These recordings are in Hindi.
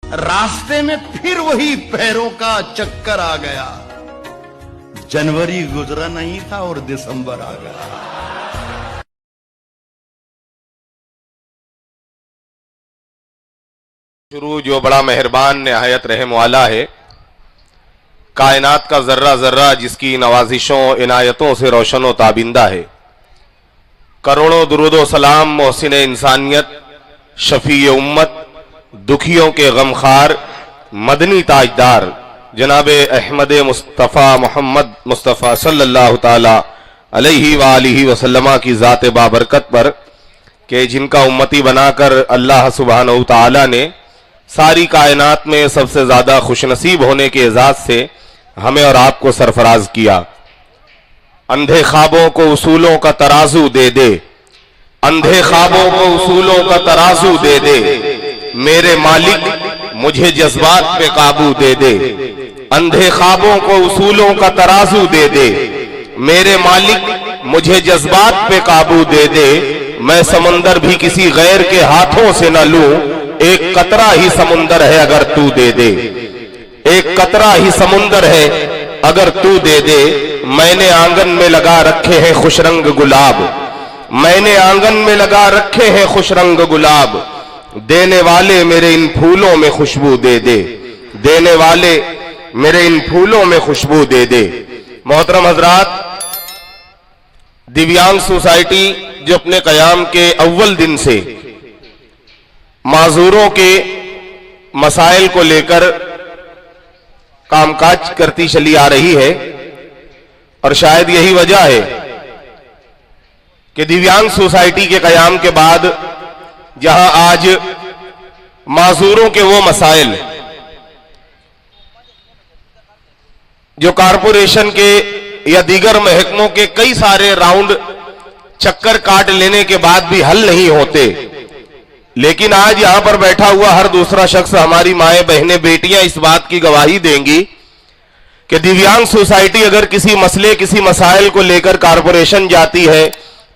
रास्ते में फिर वही पैरों का चक्कर आ गया। जनवरी गुजरा नहीं था और दिसंबर आ गया। शुरू जो बड़ा मेहरबान निहायत रहम वाला है, कायनात का जर्रा जर्रा जिसकी नवाजिशों इनायतों से रोशन व ताबिंदा है। करोड़ों दुरूदो सलाम मोहसिन इंसानियत, शफी उम्मत, दुखियों के गमखार, मदनी ताजदार जनाब अहमद मुस्तफ़ा मोहम्मद मुस्तफ़ा सल्लल्लाहु ताला अलैहि व आलिहि वसल्लमा की ज़ात बाबरकत पर कि जिनका उम्मती बनाकर अल्लाह सुब्हानहू ताला ने सारी कायनात में सबसे ज़्यादा खुशनसीब होने के एजाज़ से हमें और आपको सरफराज किया। अंधे ख्वाबों को उसूलों का तराजू दे दे, अंधे ख्वाबों को उसूलों का तराजू दे दे, मेरे मालिक मुझे जज्बात पे काबू दे दे। अंधे ख्वाबों को उसूलों का तराजू दे दे, मेरे मालिक मुझे जज्बात पे काबू दे दे। मैं समंदर भी किसी गैर के हाथों से न लूं, एक कतरा ही समुंदर है अगर तू दे दे, एक कतरा ही समुंदर है अगर तू दे दे। मैंने आंगन में लगा रखे हैं खुशरंग गुलाब, मैंने आंगन में लगा रखे हैं खुशरंग गुलाब। देने वाले मेरे इन फूलों में खुशबू दे दे, देने वाले मेरे इन फूलों में खुशबू दे दे। मोहतरम हजरात, दिव्यांग सोसाइटी जो अपने कयाम के अव्वल दिन से माजूरों के मसाइल को लेकर कामकाज करती चली आ रही है, और शायद यही वजह है कि दिव्यांग सोसाइटी के कयाम के बाद जहां आज माजूरों के वो मसाइल जो कारपोरेशन के या दीगर महकमों के कई सारे राउंड चक्कर काट लेने के बाद भी हल नहीं होते, लेकिन आज यहां पर बैठा हुआ हर दूसरा शख्स, हमारी माएं बहनें बेटियां इस बात की गवाही देंगी कि दिव्यांग सोसाइटी अगर किसी मसले किसी मसाइल को लेकर कारपोरेशन जाती है,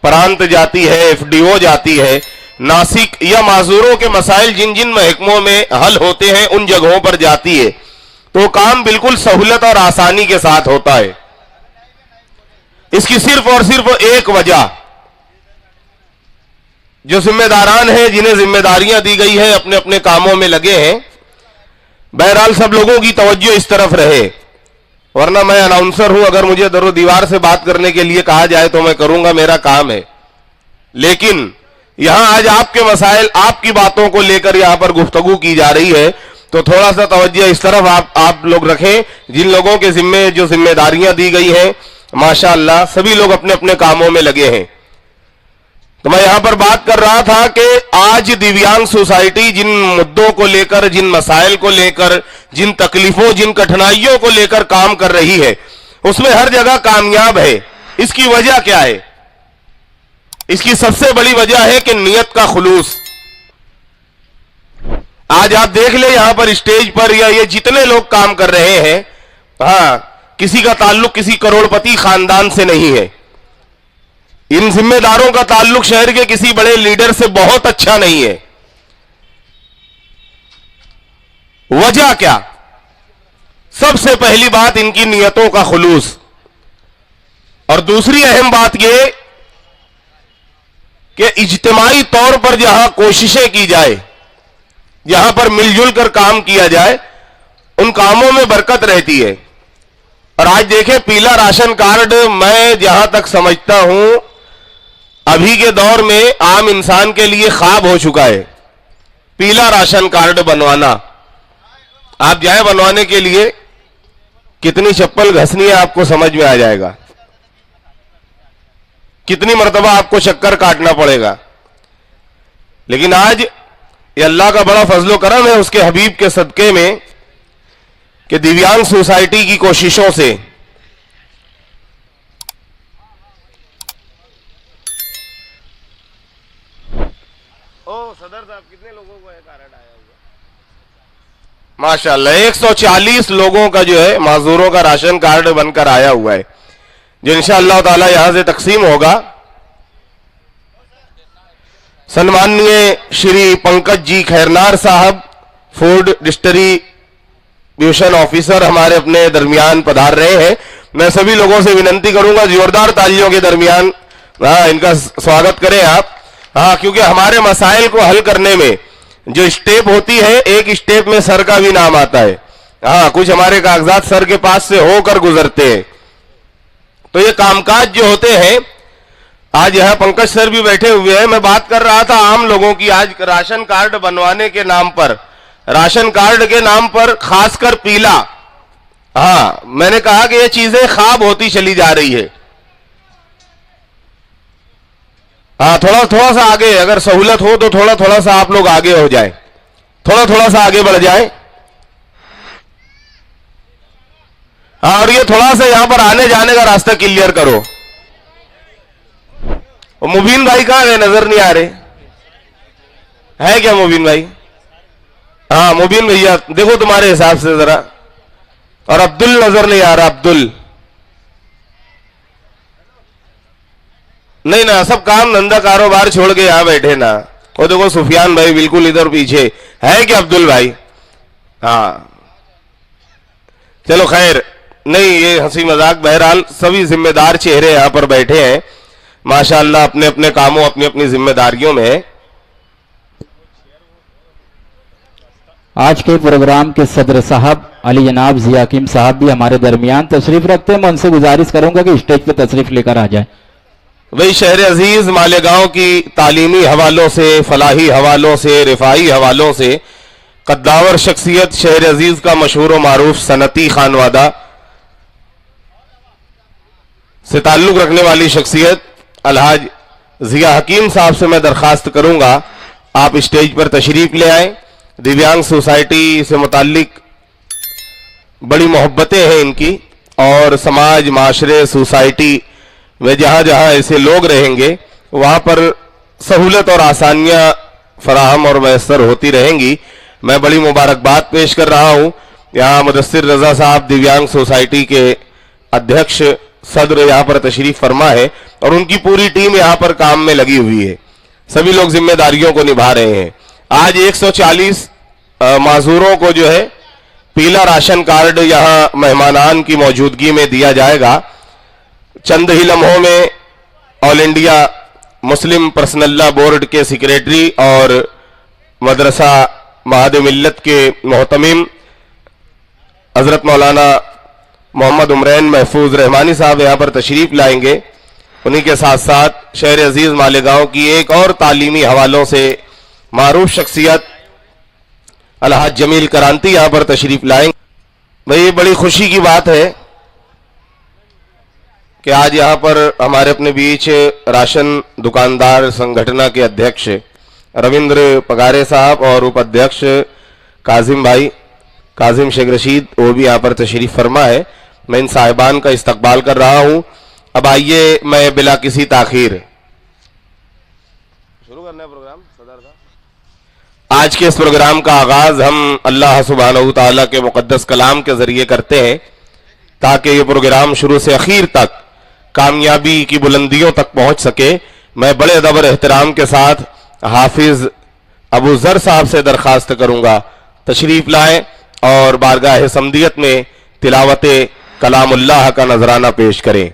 प्रांत जाती है, एफडीओ जाती है, नासिक या माजूरों के मसाइल जिन जिन महकमों में हल होते हैं उन जगहों पर जाती है, तो काम बिल्कुल सहूलत और आसानी के साथ होता है। इसकी सिर्फ और सिर्फ एक वजह, जो जिम्मेदारान हैं, जिन्हें जिम्मेदारियां दी गई है, अपने अपने कामों में लगे हैं। बहरहाल सब लोगों की तवज्जो इस तरफ रहे, वरना मैं अनाउंसर हूं, अगर मुझे दरो दीवार से बात करने के लिए कहा जाए तो मैं करूंगा, मेरा काम है। लेकिन यहां आज आपके मसाइल, आपकी बातों को लेकर यहां पर गुफ्तगू की जा रही है, तो थोड़ा सा तवज्जो इस तरफ आप लोग रखें। जिन लोगों के जिम्मे जो जिम्मेदारियां दी गई हैं, माशाअल्लाह सभी लोग अपने अपने कामों में लगे हैं। तो मैं यहां पर बात कर रहा था कि आज दिव्यांग सोसाइटी जिन मुद्दों को लेकर, जिन मसाइल को लेकर, जिन तकलीफों, जिन कठिनाइयों को लेकर काम कर रही है, उसमें हर जगह कामयाब है। इसकी वजह क्या है? इसकी सबसे बड़ी वजह है कि नियत का खुलूस। आज आप देख ले यहां पर स्टेज पर या ये जितने लोग काम कर रहे हैं, हां, किसी का ताल्लुक किसी करोड़पति खानदान से नहीं है। इन जिम्मेदारों का ताल्लुक शहर के किसी बड़े लीडर से बहुत अच्छा नहीं है। वजह क्या? सबसे पहली बात इनकी नियतों का खुलूस, और दूसरी अहम बात यह कि इज्तिमाई तौर पर जहां कोशिशें की जाए, जहां पर मिलजुल कर काम किया जाए, उन कामों में बरकत रहती है। और आज देखें, पीला राशन कार्ड, मैं जहां तक समझता हूं अभी के दौर में आम इंसान के लिए ख्वाब हो चुका है पीला राशन कार्ड बनवाना। आप जाए बनवाने के लिए, कितनी चप्पल घसनी है आपको समझ में आ जाएगा, कितनी मर्तबा आपको चक्कर काटना पड़ेगा। लेकिन आज ये अल्लाह का बड़ा फजलो करम है उसके हबीब के सदके में कि दिव्यांग सोसाइटी की कोशिशों से सदर साहब कितने लोगों को कार्ड आया हुआ? माशाअल्लाह 140 लोगों का जो है माजूरों का राशन कार्ड बनकर आया हुआ है, जो इंशाअल्लाह ताला यहां से तकसीम होगा। सन्माननीय श्री पंकज जी खैरनार साहब, फूड डिस्ट्रीब्यूशन ऑफिसर हमारे अपने दरमियान पधार रहे हैं। मैं सभी लोगों से विनंती करूंगा जोरदार तालियों के दरमियान इनका स्वागत करें आप। क्योंकि हमारे मसाइल को हल करने में जो स्टेप होती है, एक स्टेप में सर का भी नाम आता है। कुछ हमारे कागजात सर के पास से होकर गुजरते हैं। तो ये कामकाज जो होते हैं, आज यहां पंकज सर भी बैठे हुए हैं। मैं बात कर रहा था आम लोगों की। आज राशन कार्ड बनवाने के नाम पर, राशन कार्ड के नाम पर खासकर पीला, मैंने कहा कि ये चीजें ख्वाब होती चली जा रही है। थोड़ा सा आगे अगर सहूलत हो तो थोड़ा सा आप लोग आगे हो जाए, थोड़ा सा आगे बढ़ जाए। और ये थोड़ा सा यहां पर आने जाने का रास्ता क्लियर करो। मुबीन भाई कहां गए, नजर नहीं आ रहे है क्या मुबीन भाई? मुबीन भैया देखो तुम्हारे हिसाब से जरा। और अब्दुल नजर नहीं आ रहा, अब्दुल नहीं ना, सब काम धंधा कारोबार छोड़ के यहां बैठे ना। वो देखो सुफियान भाई बिल्कुल इधर पीछे है क्या अब्दुल भाई? चलो खैर, नहीं ये हंसी मजाक, बहरहाल सभी जिम्मेदार चेहरे यहां पर बैठे हैं माशाअल्लाह, अपने अपने कामों अपनी अपनी जिम्मेदारियों में। आज के प्रोग्राम के सदर साहब अली जनाब जिया हकीम साहब भी हमारे दरमियान तशरीफ रखते हैं। मैं उनसे गुजारिश करूंगा कि स्टेज पे तशरीफ लेकर आ जाए। वही शहर अजीज मालेगांव की तालीमी हवालों से, फलाही हवालों से, रिफाई हवालों से कद्दावर शख्सियत, शहर अजीज का मशहूर मारूफ सनती खानवादा से ताल्लुक रखने वाली शख्सियत अलहाज जिया हकीम साहब से मैं दरखास्त करूंगा आप स्टेज पर तशरीफ ले आए। दिव्यांग सोसाइटी से मुताल्लिक बड़ी मोहब्बतें हैं इनकी, और समाज, माशरे, सोसाइटी में जहां जहां ऐसे लोग रहेंगे वहां पर सहूलत और आसानियां फराहम और मैसर होती रहेंगी। मैं बड़ी मुबारकबाद पेश कर रहा हूं। यहां मुदस्सिर रजा साहब दिव्यांग सोसाइटी के अध्यक्ष सदर यहां पर तशरीफ फरमा है और उनकी पूरी टीम यहां पर काम में लगी हुई है। सभी लोग जिम्मेदारियों को निभा रहे हैं। आज 140 माजूरों को जो है पीला राशन कार्ड यहां मेहमानान की मौजूदगी में दिया जाएगा। चंद ही लम्हों में all India Muslim personal law board के सेक्रेटरी और मदरसा महाद मिल्लत के मोहतमीम हजरत मौलाना मोहम्मद उमरैन महफूज रहमानी साहब यहां पर तशरीफ लाएंगे। उन्हीं के साथ साथ शहर अजीज मालेगांव की एक और तालीमी हवालों से मारूफ शख्सियत अलहाज जमील करांती यहां पर तशरीफ लाएंगे। भाई ये बड़ी खुशी की बात है कि आज यहां पर हमारे अपने बीच राशन दुकानदार संगठन के अध्यक्ष रविंद्र पगारे साहब और उपाध्यक्ष काजिम भाई, काजिम शेख रशीद, वो भी यहां पर तशरीफ फरमा है। मैं इन साहिबान का इस्तकबाल कर रहा हूं। अब आइए मैं बिला किसी ताखीर शुरू करना है प्रोग्राम सदर का। आज के इस प्रोग्राम का आगाज हम अल्लाह सुब्हानहू तआला के मुकद्दस कलाम के जरिए करते हैं ताकि ये प्रोग्राम शुरू से आखिर तक कामयाबी की बुलंदियों तक पहुंच सके। मैं बड़े अदब और एहतराम के साथ हाफिज अबू जर साहब से दरखास्त करूंगा तशरीफ लाएं और बारगाह समदियत में तिलावत कलामुल्लाह का नजराना पेश करें।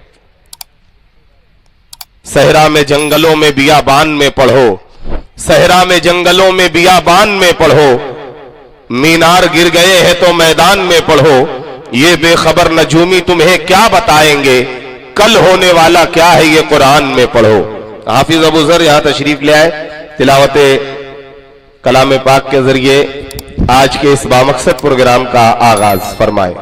सहरा में जंगलों में बियाबान में पढ़ो, सहरा में जंगलों में बियाबान में पढ़ो, मीनार गिर गए हैं तो मैदान में पढ़ो, ये बेखबर नजूमी तुम्हें क्या बताएंगे, कल होने वाला क्या है ये कुरान में पढ़ो। हाफिज अबू जर यहां तशरीफ ले आए, तिलावत कलाम पाक के जरिए आज के इस बामकसद प्रोग्राम का आगाज फरमाए।